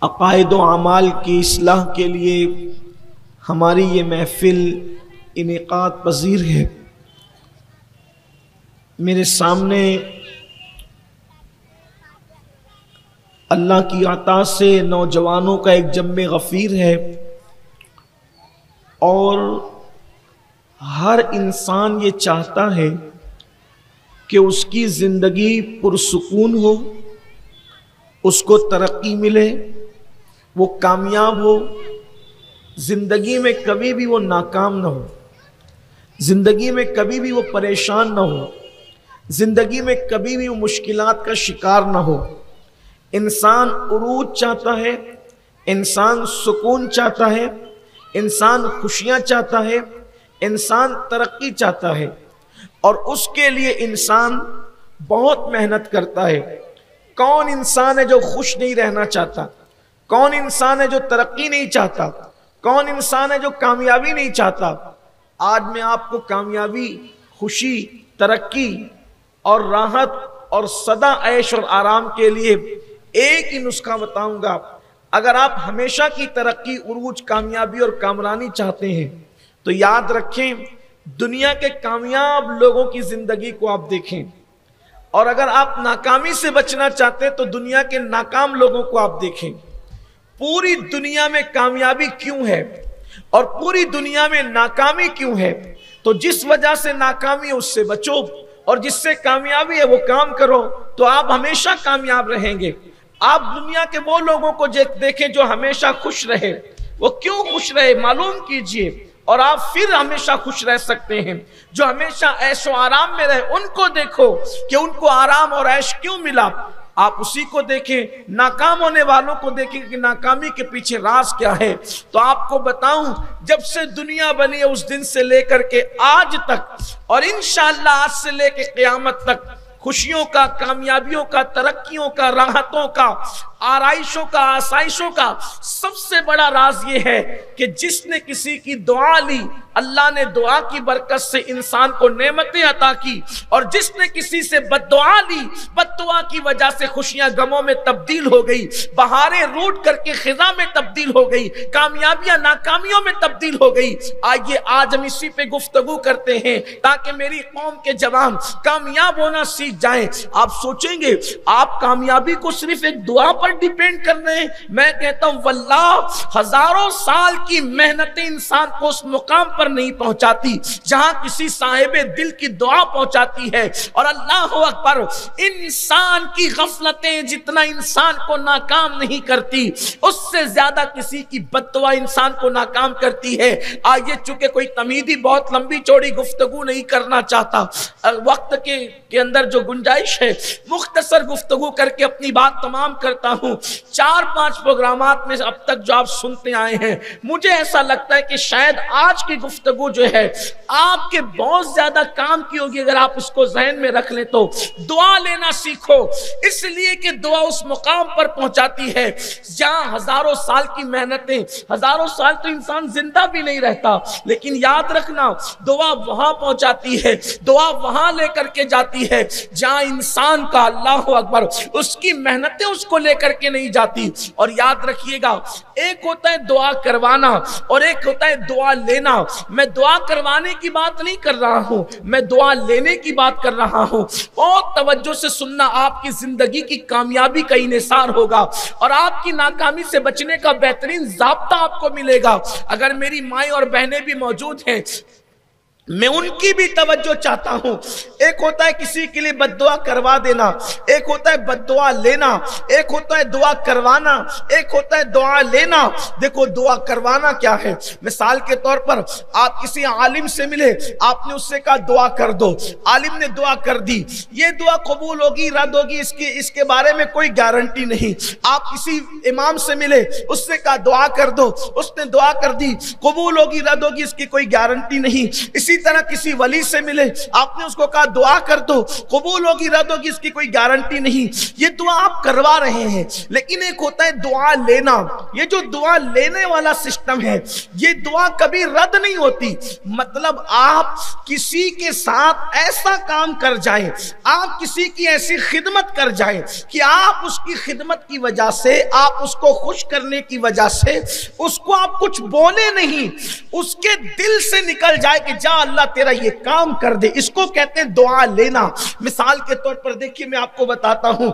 عقائد و اعمال کی اصلاح کے لیے ہماری یہ محفل انعقاد پذیر ہے۔ میرے سامنے اللہ کی عطا سے نوجوانوں کا ایک جمع غفیر ہے، اور ہر انسان یہ چاہتا ہے کہ اس کی زندگی پرسکون ہو، اس کو ترقی ملے، وہ کامیاب ہو، زندگی میں کبھی بھی وہ ناکام نہ ہو، زندگی میں کبھی بھی وہ پریشان نہ ہو، زندگی میں کبھی بھی وہ مشکلات کا شکار نہ ہو۔ انسان عروج چاہتا ہے، انسان سکون چاہتا ہے، انسان خوشیاں چاہتا ہے، انسان ترقی چاہتا ہے، اور اس کے لیے انسان بہت محنت کرتا ہے۔ کون انسان ہے جو خوش نہیں رہنا چاہتا؟ کون انسان ہے جو ترقی نہیں چاہتا؟ کون انسان ہے جو کامیابی نہیں چاہتا؟ آج میں آپ کو کامیابی، خوشی، ترقی اور راحت اور سدا عیش اور آرام کے لیے ایک ہی نسخہ بتاؤں گا۔ اگر آپ ہمیشہ کی ترقی، عروج، کامیابی اور کامرانی چاہتے ہیں تو یاد رکھیں، دنیا کے کامیاب لوگوں کی زندگی کو آپ دیکھیں، اور اگر آپ ناکامی سے بچنا چاہتے ہیں تو دنیا کے ناکام لوگوں کو آپ دیکھیں۔ پوری دنیا میں کامیابی کیوں ہے اور پوری دنیا میں ناکامی کیوں ہے؟ تو جس وجہ سے ناکامی ہے اس سے بچو، اور جس سے کامیابی ہے وہ کام کرو، تو آپ ہمیشہ کامیاب رہیں گے۔ آپ دنیا کے وہ لوگوں کو دیکھیں جو ہمیشہ خوش رہے، وہ کیوں خوش رہے معلوم کیجئے، اور آپ پھر ہمیشہ خوش رہ سکتے ہیں۔ جو ہمیشہ عیش و آرام میں رہے ان کو دیکھو کہ ان کو آرام اور عیش کیوں ملا، آپ اسی کو دیکھیں۔ ناکام ہونے والوں کو دیکھیں کہ ناکامی کے پیچھے راز کیا ہے۔ تو آپ کو بتاؤں، جب سے دنیا بنی ہے اس دن سے لے کر کے آج تک، اور انشاءاللہ آج سے لے کے قیامت تک، خوشیوں کا، کامیابیوں کا، ترقیوں کا، راحتوں کا، آرائشوں کا، آسائشوں کا سب سے بڑا راز یہ ہے کہ جس نے کسی کی دعا لی، اللہ نے دعا کی برکت سے انسان کو نعمتیں عطا کی، اور جس نے کسی سے بد دعا لی، بد دعا کی وجہ سے خوشیاں غموں میں تبدیل ہو گئی، بہاریں روٹ کر کے خزاں میں تبدیل ہو گئی، کامیابیاں ناکامیوں میں تبدیل ہو گئی۔ آئیے آج ہم اسی پہ گفتگو کرتے ہیں تاکہ میری قوم کے جوان کامیاب ہونا سیکھ جائیں۔ آپ سوچیں گے آپ کامیابی کو صرف ایک دعا پر ڈیپینڈ کر رہے ہیں؟ میں کہتا ہوں واللہ ہزاروں سال کی محنتیں انسان کو اس مقام پر نہیں پہنچاتی جہاں کسی صاحب دل کی دعا پہنچاتی ہے۔ اور اللہ اکبر، انسان کی غفلتیں جتنا انسان کو ناکام نہیں کرتی، اس سے زیادہ کسی کی بد دعا انسان کو ناکام کرتی ہے۔ آئیے، چونکہ کوئی تمیدی بہت لمبی چوڑی گفتگو نہیں کرنا چاہتا، وقت کے اندر جو گنجائش ہے مختصر گفتگو کر کے اپنی بات تمام کرتا ہوں۔ 4-5 پروگرامات میں اب تک جو آپ سنتے آئے ہیں، مجھے ایسا لگتا ہے کہ شاید آج کی گفتگو جو ہے آپ کے بہت زیادہ کام کی ہوگی اگر آپ اس کو ذہن میں رکھ لیں تو۔ دعا لینا سیکھو، اس لیے کہ دعا اس مقام پر پہنچاتی ہے جہاں ہزاروں سال کی محنتیں، ہزاروں سال تو انسان زندہ بھی نہیں رہتا، لیکن یاد رکھنا دعا وہاں پہنچاتی ہے، دعا وہاں لے کر کے جاتی ہے جہاں انسان کا، اللہ اکبر، اس کی محنتیں اس کو لے کر کے نہیں جاتی۔ اور یاد رکھیے گا، ایک ہوتا ہے دعا کروانا اور ایک ہوتا ہے دعا لینا۔ میں دعا کروانے کی بات نہیں کر رہا ہوں، میں دعا لینے کی بات کر رہا ہوں۔ بہت توجہ سے سننا، آپ کی زندگی کی کامیابی کا انحصار ہوگا اور آپ کی ناکامی سے بچنے کا بہترین ضابطہ آپ کو ملے گا۔ اگر میری مائیں اور بہنیں بھی موجود ہیں، میں ان کی بھی توجہ چاہتا ہوں۔ ایک ہوتا ہے کسی کے لیے بد دعا کروا دینا، ایک ہوتا ہے بد دعا لینا، ایک ہوتا ہے دعا کروانا، ایک ہوتا ہے دعا لینا۔ دیکھو دعا کروانا کیا ہے؟ مثال کے طور پر آپ کسی عالم سے ملے، آپ نے اس سے کہا دعا کر دو، عالم نے دعا کر دی، یہ دعا قبول ہوگی رد ہوگی اس کے بارے میں کوئی گارنٹی نہیں۔ آپ کسی امام سے ملے، اس سے کہا دعا کر دو، اس نے دعا کر دی، قبول ہوگی رد ہوگی اس کی کوئی گارنٹی نہیں۔ اسی طرح کسی ولی سے ملے، آپ نے اس کو کہا دعا کر دو، قبول ہوگی رد ہوگی اس کی کوئی گارنٹی نہیں، یہ دعا آپ کروا رہے ہیں۔ لیکن ایک ہوتا ہے دعا لینا، یہ جو دعا لینے والا سسٹم ہے یہ دعا کبھی رد نہیں ہوتی۔ مطلب آپ کسی کے ساتھ ایسا کام کر جائیں، آپ کسی کی ایسی خدمت کر جائیں کہ آپ اس کی خدمت کی وجہ سے، آپ اس کو خوش کرنے کی وجہ سے اس کو آپ کچھ بولے نہیں، اس کے دل سے نکل جائے کہ جا اللہ تیرا یہ کام کر دے، اس کو کہتے ہیں دعا لینا۔ مثال کے طور پر دیکھیے میں آپ کو بتاتا ہوں،